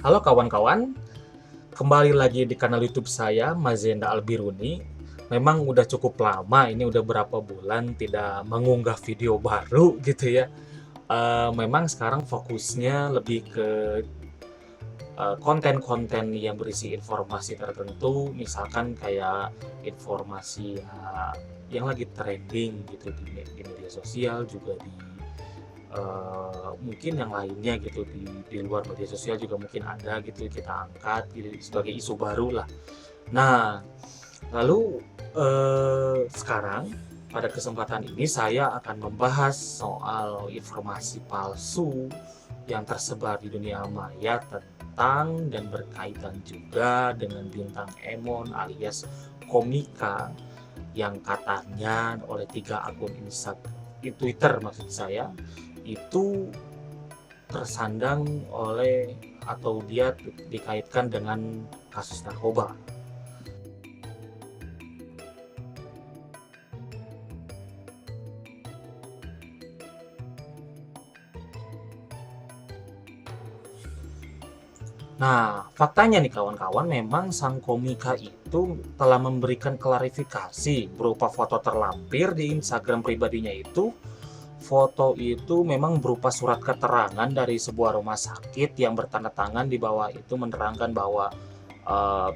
Halo kawan-kawan, kembali lagi di kanal YouTube saya, Mazenda Albiruni. Memang udah cukup lama, ini udah berapa bulan tidak mengunggah video baru gitu ya. Memang sekarang fokusnya lebih ke konten-konten yang berisi informasi tertentu, misalkan kayak informasi yang lagi trending gitu di media sosial, juga di mungkin yang lainnya gitu di luar media sosial juga mungkin ada gitu kita angkat gitu, sebagai isu baru lah. Nah, lalu sekarang pada kesempatan ini saya akan membahas soal informasi palsu yang tersebar di dunia maya tentang dan berkaitan juga dengan bintang Emon alias Komika yang katanya oleh 3 akun Twitter maksud saya itu tersandang oleh atau dia dikaitkan dengan kasus narkoba. Nah, faktanya nih kawan-kawan, memang sang komika itu telah memberikan klarifikasi berupa foto terlampir di Instagram pribadinya itu. Foto itu memang berupa surat keterangan dari sebuah rumah sakit yang bertanda tangan di bawah itu menerangkan bahwa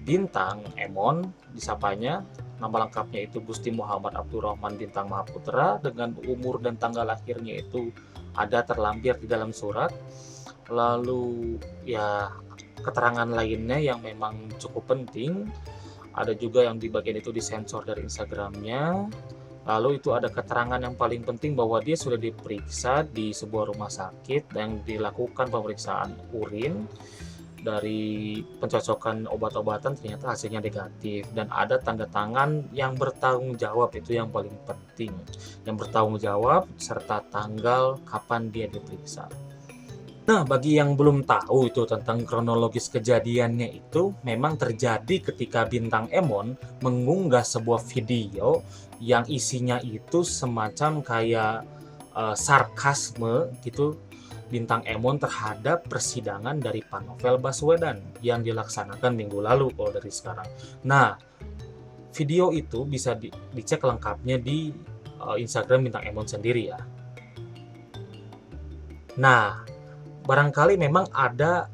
Bintang Emon disapanya, nama lengkapnya itu Gusti Muhammad Abdurrahman Bintang Mahaputra, dengan umur dan tanggal lahirnya itu ada terlampir di dalam surat. Lalu ya keterangan lainnya yang memang cukup penting, ada juga yang di bagian itu disensor dari Instagramnya. Lalu itu ada keterangan yang paling penting bahwa dia sudah diperiksa di sebuah rumah sakit dan dilakukan pemeriksaan urin. Dari pencocokan obat-obatan ternyata hasilnya negatif, dan ada tanda tangan yang bertanggung jawab, itu yang paling penting, yang bertanggung jawab serta tanggal kapan dia diperiksa. Nah, bagi yang belum tahu itu tentang kronologis kejadiannya, itu memang terjadi ketika Bintang Emon mengunggah sebuah video yang isinya itu semacam kayak sarkasme gitu Bintang Emon terhadap persidangan dari Pak Novel Baswedan yang dilaksanakan minggu lalu kalau dari sekarang. Nah, video itu bisa dicek lengkapnya di Instagram Bintang Emon sendiri ya. Nah, barangkali memang ada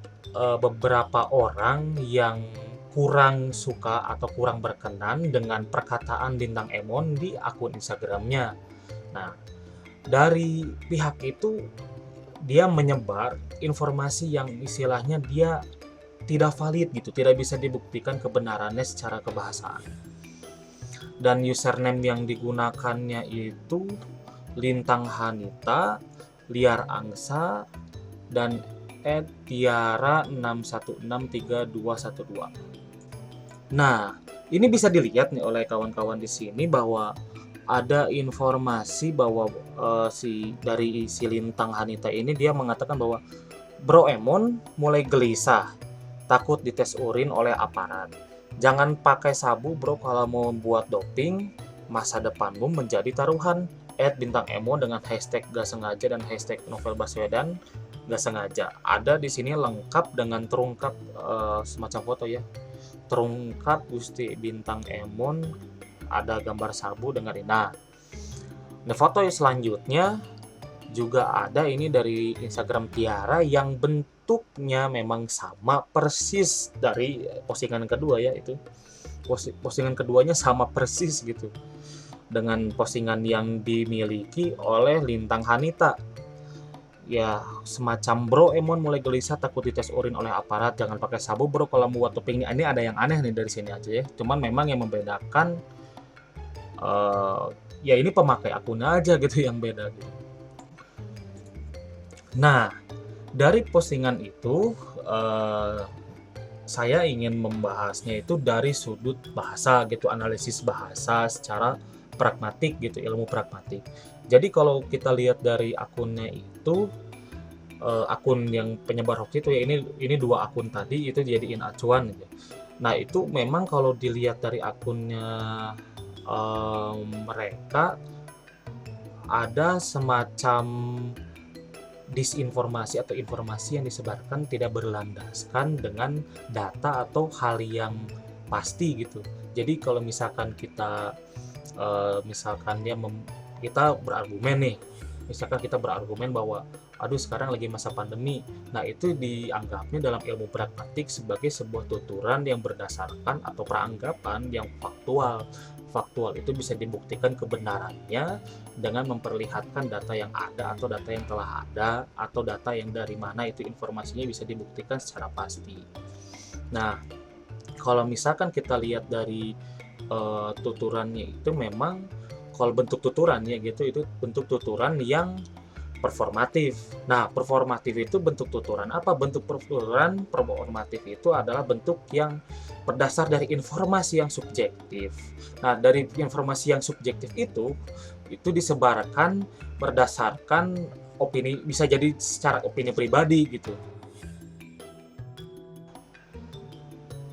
beberapa orang yang kurang suka atau kurang berkenan dengan perkataan Bintang Emon di akun Instagramnya. Nah, dari pihak itu dia menyebar informasi yang istilahnya dia tidak valid gitu, tidak bisa dibuktikan kebenarannya secara kebahasaan. Dan username yang digunakannya itu Lintang Hanita, Liar Angsa, dan @tiara61631212. Nah, ini bisa dilihat nih oleh kawan-kawan di sini bahwa ada informasi bahwa dari si Lintang Hanita ini dia mengatakan bahwa Bro Emon mulai gelisah, takut dites urin oleh aparat. Jangan pakai sabu bro kalau mau buat doping, masa depanmu menjadi taruhan. Bintang Emon dengan hashtag gak sengaja dan hashtag Novel Baswedan gak sengaja. Ada di sini lengkap dengan terungkap semacam foto ya. Terungkap Gusti Bintang Emon, ada gambar sabu dengan ini. Nah, foto yang selanjutnya juga ada ini dari Instagram Tiara yang bentuknya memang sama persis dari postingan kedua ya, itu postingan keduanya sama persis gitu dengan postingan yang dimiliki oleh Lintang Hanita. Ya, semacam Bro Emon mulai gelisah takut dites urin oleh aparat, jangan pakai sabu bro kalau mau buat topping. Ini ada yang aneh nih dari sini aja ya, cuman memang yang membedakan ya ini pemakai akunnya aja gitu yang beda gitu. Nah, dari postingan itu saya ingin membahasnya itu dari sudut bahasa gitu, analisis bahasa secara pragmatik gitu, ilmu pragmatik. Jadi kalau kita lihat dari akunnya itu, akun yang penyebar hoax itu ya, ini 2 akun tadi itu jadiin acuan gitu. Nah, itu memang kalau dilihat dari akunnya mereka ada semacam disinformasi atau informasi yang disebarkan tidak berlandaskan dengan data atau hal yang pasti gitu. Jadi kalau misalkan kita misalkan kita berargumen nih, misalkan kita berargumen bahwa aduh sekarang lagi masa pandemi, nah itu dianggapnya dalam ilmu praktik sebagai sebuah tuturan yang berdasarkan atau peranggapan yang faktual. Faktual itu bisa dibuktikan kebenarannya dengan memperlihatkan data yang ada atau data yang telah ada atau data yang dari mana itu informasinya bisa dibuktikan secara pasti. Nah, kalau misalkan kita lihat dari tuturannya itu memang kalau bentuk tuturannya gitu itu bentuk tuturan yang performatif. Nah, performatif itu bentuk tuturan apa? Bentuk tuturan performatif itu adalah bentuk yang berdasar dari informasi yang subjektif. Nah, dari informasi yang subjektif itu disebarkan berdasarkan opini, bisa jadi secara opini pribadi gitu.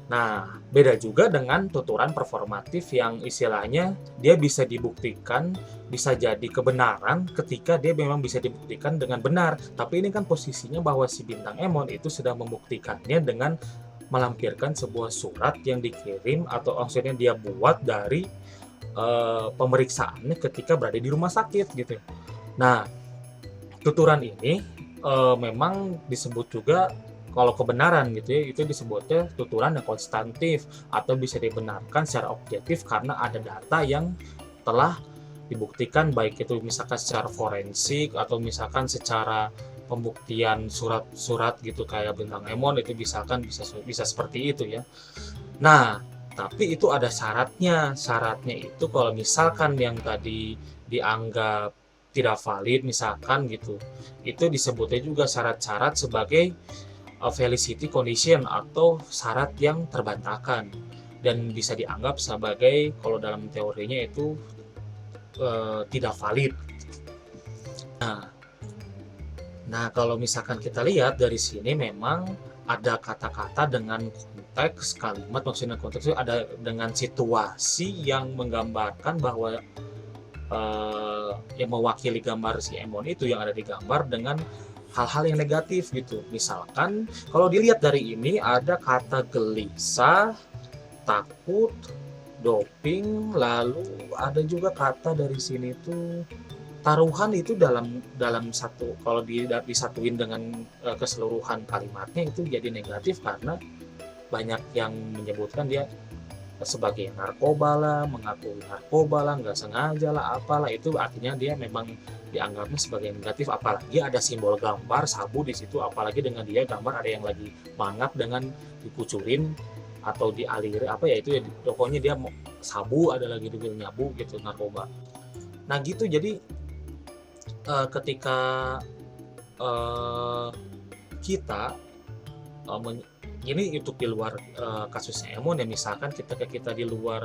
Nah, beda juga dengan tuturan performatif yang istilahnya dia bisa dibuktikan, bisa jadi kebenaran ketika dia memang bisa dibuktikan dengan benar. Tapi ini kan posisinya bahwa si Bintang Emon itu sudah membuktikannya dengan melampirkan sebuah surat yang dikirim atau maksudnya dia buat dari pemeriksaannya ketika berada di rumah sakit gitu. Nah, tuturan ini memang disebut juga kalau kebenaran gitu ya, itu disebutnya tuturan yang konstantif atau bisa dibenarkan secara objektif karena ada data yang telah dibuktikan, baik itu misalkan secara forensik atau misalkan secara pembuktian surat-surat gitu kayak Bintang Emon itu misalkan bisa seperti itu ya. Nah, tapi itu ada syaratnya. Syaratnya itu kalau misalkan yang tadi dianggap tidak valid misalkan gitu, itu disebutnya juga syarat-syarat sebagai felicity condition atau syarat yang terbantahkan dan bisa dianggap sebagai kalau dalam teorinya itu tidak valid. Nah, kalau misalkan kita lihat dari sini memang ada kata-kata dengan konteks kalimat, maksudnya konteks itu ada dengan situasi yang menggambarkan bahwa yang mewakili gambar si Emon itu yang ada di gambar dengan hal-hal yang negatif gitu. Misalkan kalau dilihat dari ini ada kata gelisah, takut, doping, lalu ada juga kata dari sini tuh taruhan. Itu dalam satu kalau disatuin dengan keseluruhan kalimatnya itu jadi negatif karena banyak yang menyebutkan dia sebagai narkoba lah, mengakui narkoba lah, nggak sengaja lah, apalah, itu artinya dia memang dianggapnya sebagai negatif. Apalagi ada simbol gambar sabu di situ, apalagi dengan dia gambar ada yang lagi mangap dengan dikucurin atau dialiri apa ya itu ya, pokoknya dia sabu, ada lagi juga nyabu gitu, narkoba. Nah gitu, jadi ketika kita ini untuk di luar kasusnya Emon ya, misalkan kita di luar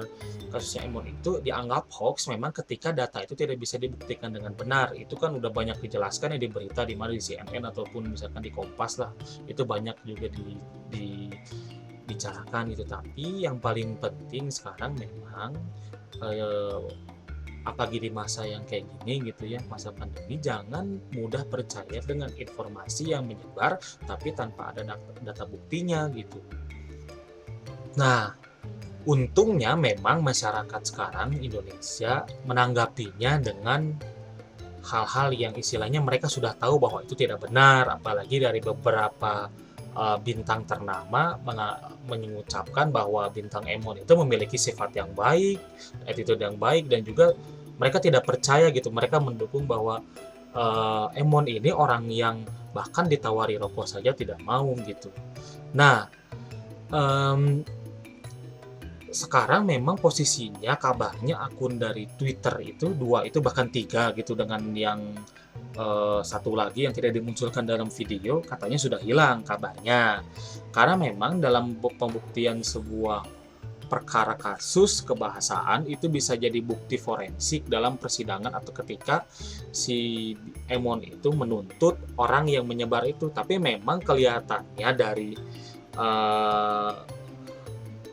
kasusnya Emon itu dianggap hoax memang ketika data itu tidak bisa dibuktikan dengan benar. Itu kan udah banyak dijelaskan ya di berita, di mana di CNN ataupun misalkan di Kompas lah, itu banyak juga dibicarakan gitu. Tapi yang paling penting sekarang memang apalagi di masa yang kayak gini gitu ya, masa pandemi, jangan mudah percaya dengan informasi yang menyebar tapi tanpa ada data buktinya gitu. Nah, untungnya memang masyarakat sekarang Indonesia menanggapinya dengan hal-hal yang istilahnya mereka sudah tahu bahwa itu tidak benar, apalagi dari beberapa bintang ternama mengucapkan bahwa Bintang Emon itu memiliki sifat yang baik, attitude yang baik, dan juga mereka tidak percaya gitu, mereka mendukung bahwa Emon ini orang yang bahkan ditawari rokok saja tidak mau gitu. Nah, sekarang memang posisinya kabarnya akun dari Twitter itu 2, itu bahkan 3 gitu, dengan yang satu lagi yang tidak dimunculkan dalam video katanya sudah hilang kabarnya, karena memang dalam pembuktian sebuah perkara kasus kebahasaan itu bisa jadi bukti forensik dalam persidangan atau ketika si Emon itu menuntut orang yang menyebar itu. Tapi memang kelihatannya dari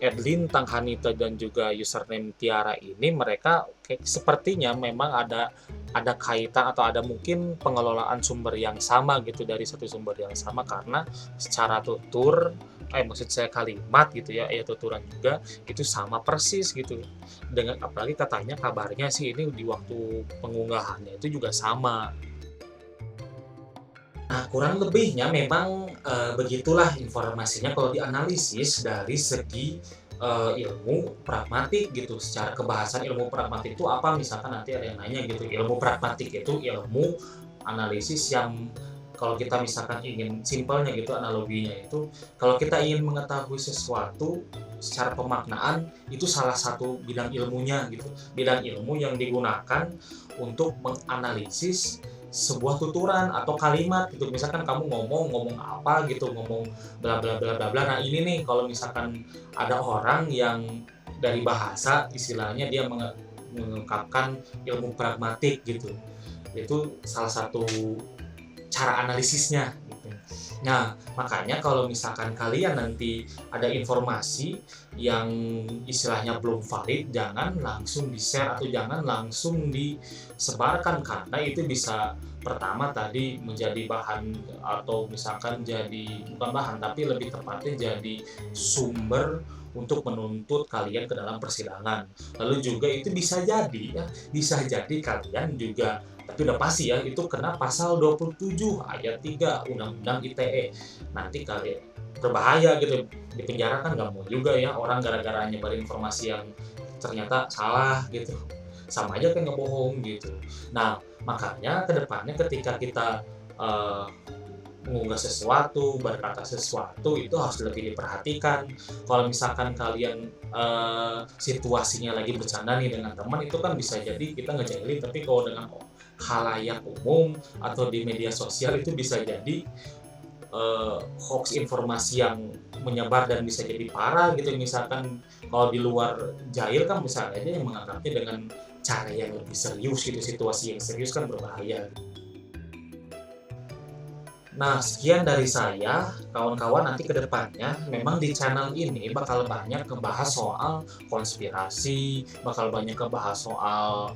@lintang Hanita dan juga username Tiara ini mereka kayak sepertinya memang ada kaitan atau ada mungkin pengelolaan sumber yang sama gitu dari satu sumber yang sama karena secara tutur maksud saya kalimat gitu ya, tuturan juga itu sama persis gitu. Dengan apalagi katanya kabarnya sih ini di waktu pengunggahannya itu juga sama. Nah, kurang lebihnya memang, begitulah informasinya kalau dianalisis dari segi, ilmu pragmatik gitu. Secara kebahasan ilmu pragmatik itu apa? Misalkan nanti ada yang nanya gitu, ilmu pragmatik itu ilmu analisis yang kalau kita misalkan ingin simpelnya gitu analoginya itu, kalau kita ingin mengetahui sesuatu secara pemaknaan, itu salah satu bidang ilmunya gitu. Bidang ilmu yang digunakan untuk menganalisis sebuah tuturan atau kalimat gitu. Misalkan kamu ngomong apa gitu, ngomong bla bla bla bla bla. Nah, ini nih kalau misalkan ada orang yang dari bahasa istilahnya dia mengungkapkan ilmu pragmatik gitu. Itu salah satu cara analisisnya gitu. Nah, makanya kalau misalkan kalian nanti ada informasi yang istilahnya belum valid, jangan langsung di-share atau jangan langsung disebarkan karena itu bisa pertama tadi menjadi bahan atau misalkan jadi bukan bahan tapi lebih tepatnya jadi sumber untuk menuntut kalian ke dalam persidangan. Lalu juga itu bisa jadi ya, bisa jadi kalian juga tapi udah pasti ya itu kena pasal 27 ayat 3 Undang-Undang ITE. Nanti kalian berbahaya gitu, di penjara kan nggak mau juga ya orang gara-gara nyebarin informasi yang ternyata salah gitu, sama aja kayak ngebohong gitu. Nah, makanya kedepannya ketika kita uh, mengunggah sesuatu, berkata sesuatu itu harus lebih diperhatikan. Kalau misalkan kalian situasinya lagi bercanda nih dengan teman itu kan bisa jadi kita ngejailin, tapi kalau dengan khalayak umum atau di media sosial itu bisa jadi hoax informasi yang menyebar dan bisa jadi parah gitu. Misalkan kalau di luar jahil kan bisa aja yang menganggapnya dengan cara yang lebih serius gitu, situasi yang serius kan berbahaya. Nah, sekian dari saya, kawan-kawan. Nanti ke depannya memang di channel ini bakal banyak ngebahas soal konspirasi, bakal banyak ngebahas soal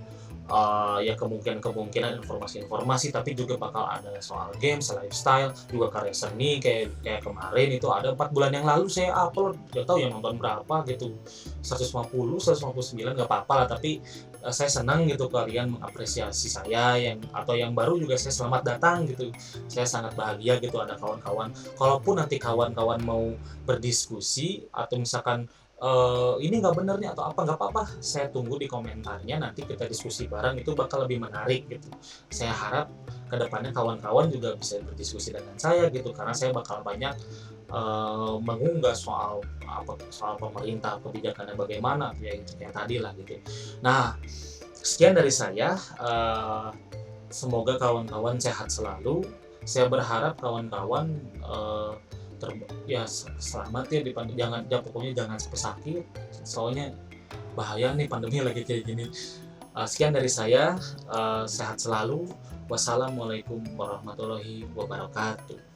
ya kemungkinan informasi-informasi, tapi juga bakal ada soal games, lifestyle, juga karya seni kayak kemarin itu ada 4 bulan yang lalu saya upload, gak tahu yang nonton berapa gitu, 150, 159 nggak apa-apa lah, tapi saya senang gitu kalian mengapresiasi saya atau yang baru juga saya selamat datang gitu. Saya sangat bahagia gitu ada kawan-kawan. Kalaupun nanti kawan-kawan mau berdiskusi atau misalkan ini nggak bener nih atau apa, nggak apa-apa, saya tunggu di komentarnya, nanti kita diskusi bareng, itu bakal lebih menarik gitu. Saya harap kedepannya kawan-kawan juga bisa berdiskusi dengan saya gitu, karena saya bakal banyak mengunggah soal pemerintah, kebijakannya bagaimana ya gitu, kayak tadi lah gitu. Nah, sekian dari saya, semoga kawan-kawan sehat selalu. Saya berharap kawan-kawan ya selamat ya jangan ya pokoknya jangan sampai sakit, soalnya bahaya nih pandemi lagi kayak gini. Sekian dari saya, sehat selalu. Wassalamualaikum warahmatullahi wabarakatuh.